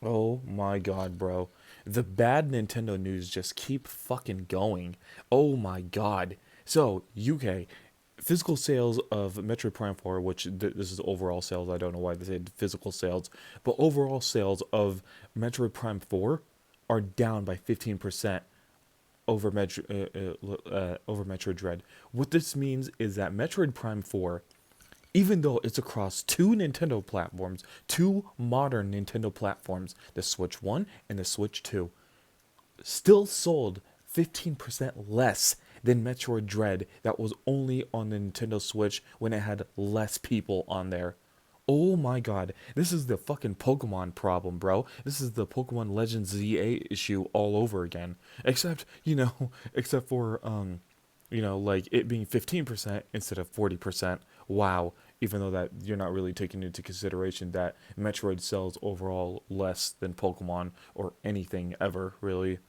Oh my god, bro. The bad Nintendo news just keep fucking going. Oh my god. So, UK, physical sales of Metroid Prime 4, which this is overall sales, I don't know why they said physical sales, but overall sales of Metroid Prime 4 are down by 15% over Metroid Dread. What this means is that Metroid Prime 4, even though it's across two Nintendo platforms, two modern Nintendo platforms, the Switch 1 and the Switch 2, still sold 15% less than Metroid Dread that was only on the Nintendo Switch when it had less people on there. Oh my god, this is the fucking Pokemon problem, bro. This is the Pokemon Legends ZA issue all over again. Except, except for like it being 15% instead of 40%. Wow. Even though that you're not really taking into consideration that Metroid sells overall less than Pokemon or anything ever, really.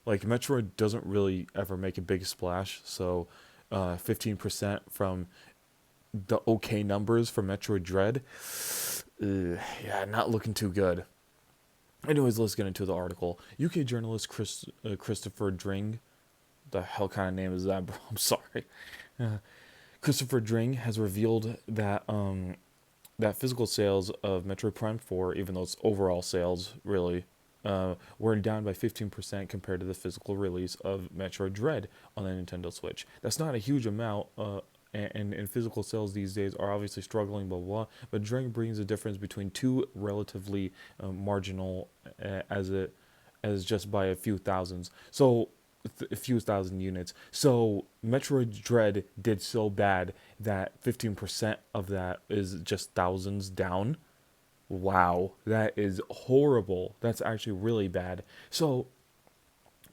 Like Metroid doesn't really ever make a big splash, so 15% from the okay numbers for Metroid Dread, yeah, not looking too good. Anyways, let's get into the article. UK journalist Christopher Dring, the hell kind of name is that, bro? I'm sorry. Christopher Dring has revealed that that physical sales of Metroid Prime 4, even though it's overall sales, really, were down by 15% compared to the physical release of Metroid Dread on the Nintendo Switch. That's not a huge amount, and physical sales these days are obviously struggling, blah, blah, blah, but Drake brings a difference between two relatively marginal as just by a few thousands. So, a few thousand units. So, Metroid Dread did so bad that 15% of that is just thousands down. Wow, that is horrible. That's actually really bad. So,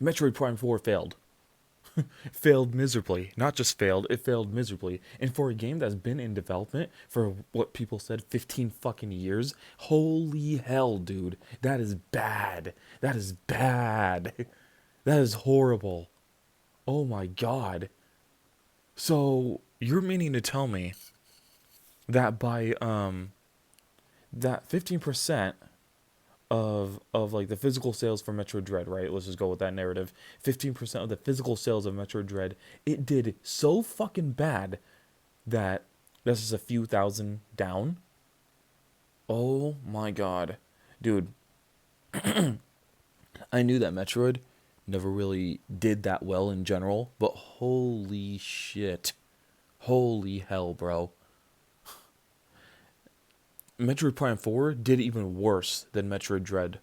Metroid Prime 4 failed. Failed miserably. Not just failed, it failed miserably. And for a game that's been in development for what people said 15 fucking years, holy hell, dude. That is bad. That is bad. That is horrible. Oh my god. So, you're meaning to tell me that by that 15% of like the physical sales for Metroid Dread, right? Let's just go with that narrative. 15% of the physical sales of Metroid Dread, it did so fucking bad that this is a few thousand down. Oh my god. Dude, I knew that Metroid never really did that well in general, but holy shit. Holy hell, bro. Metroid Prime 4 did even worse than Metroid Dread.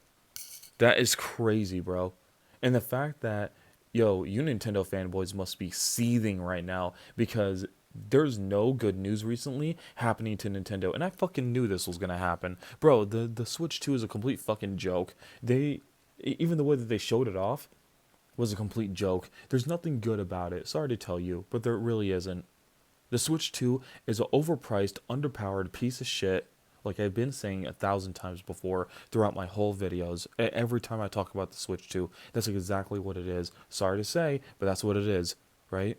That is crazy, bro. And the fact that, yo, you Nintendo fanboys must be seething right now because there's no good news recently happening to Nintendo. And I fucking knew this was going to happen. Bro, the Switch 2 is a complete fucking joke. Even the way that they showed it off was a complete joke. There's nothing good about it. Sorry to tell you, but there really isn't. The Switch 2 is an overpriced, underpowered piece of shit, like I've been saying 1,000 times before throughout my whole videos. Every time I talk about the Switch 2, that's exactly what it is. Sorry to say, but that's what it is, right?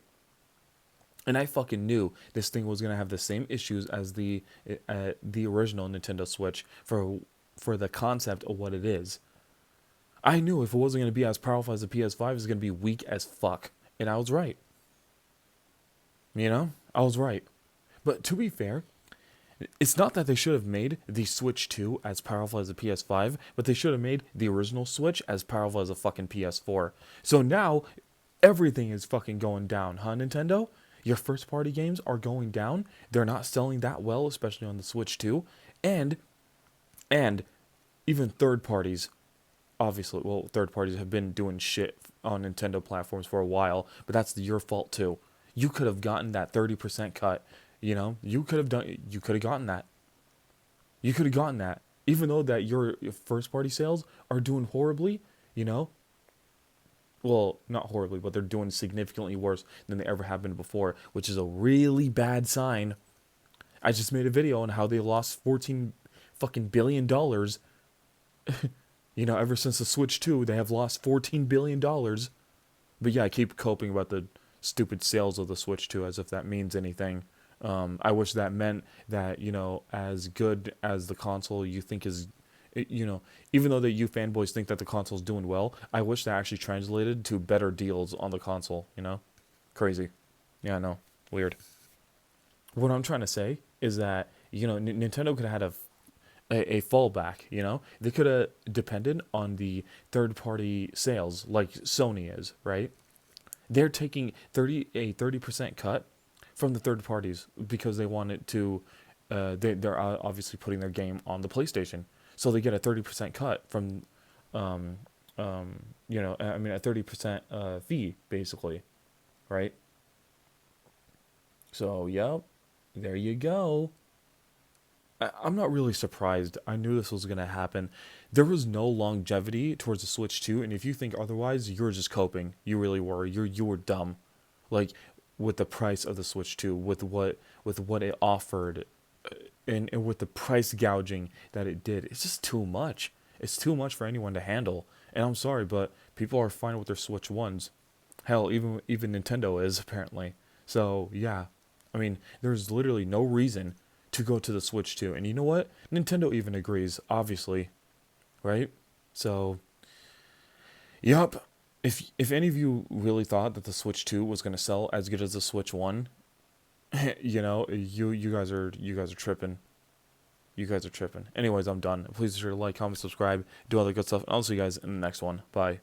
And I fucking knew this thing was gonna have the same issues as the original Nintendo Switch for the concept of what it is. I knew if it wasn't gonna be as powerful as the PS5, it was gonna be weak as fuck, and I was right. I was right. But to be fair, it's not that they should have made the Switch 2 as powerful as the PS5, but they should have made the original Switch as powerful as a fucking PS4. So now everything is fucking going down, huh, Nintendo? Your first party games are going down. They're not selling that well, especially on the Switch 2. And and even third parties, obviously, well, third parties have been doing shit on Nintendo platforms for a while, but that's your fault too. You could have gotten that 30% cut. You could have gotten that. You could have gotten that. Even though that your first party sales are doing horribly, you know, well, not horribly, but they're doing significantly worse than they ever have been before, which is a really bad sign. I just made a video on how they lost 14 fucking billion dollars. Ever since the Switch 2, they have lost 14 billion dollars. But yeah, I keep coping about the stupid sales of the Switch 2 as if that means anything. I wish that meant that, as good as the console you think You know, even though that you fanboys think that the console's doing well, I wish that actually translated to better deals on the console. You know, crazy. Yeah, I know, weird. What I'm trying to say is that Nintendo could have had a fallback. You know, they could have depended on the third party sales like Sony is, right? They're taking 30% cut from the third parties because they wanted to. They're obviously putting their game on the PlayStation, so they get a 30% cut from, um, I mean a 30% fee basically, right? So yep, there you go. I'm not really surprised. I knew this was gonna happen. There was no longevity towards the Switch 2, and if you think otherwise, you're just coping. You really were. You were dumb. Like with the price of the Switch 2, with what it offered, and with the price gouging that it did, it's just too much. It's too much for anyone to handle. And I'm sorry, but people are fine with their Switch ones. Hell, even Nintendo is apparently. So yeah, I mean, there's literally no reason to go to the Switch 2. And you know what? Nintendo even agrees, obviously, right? So, yup. If any of you really thought that the Switch 2 was gonna sell as good as the Switch 1, you guys are tripping. You guys are tripping. Anyways, I'm done. Please be sure to like, comment, subscribe, do all the good stuff, and I'll see you guys in the next one. Bye.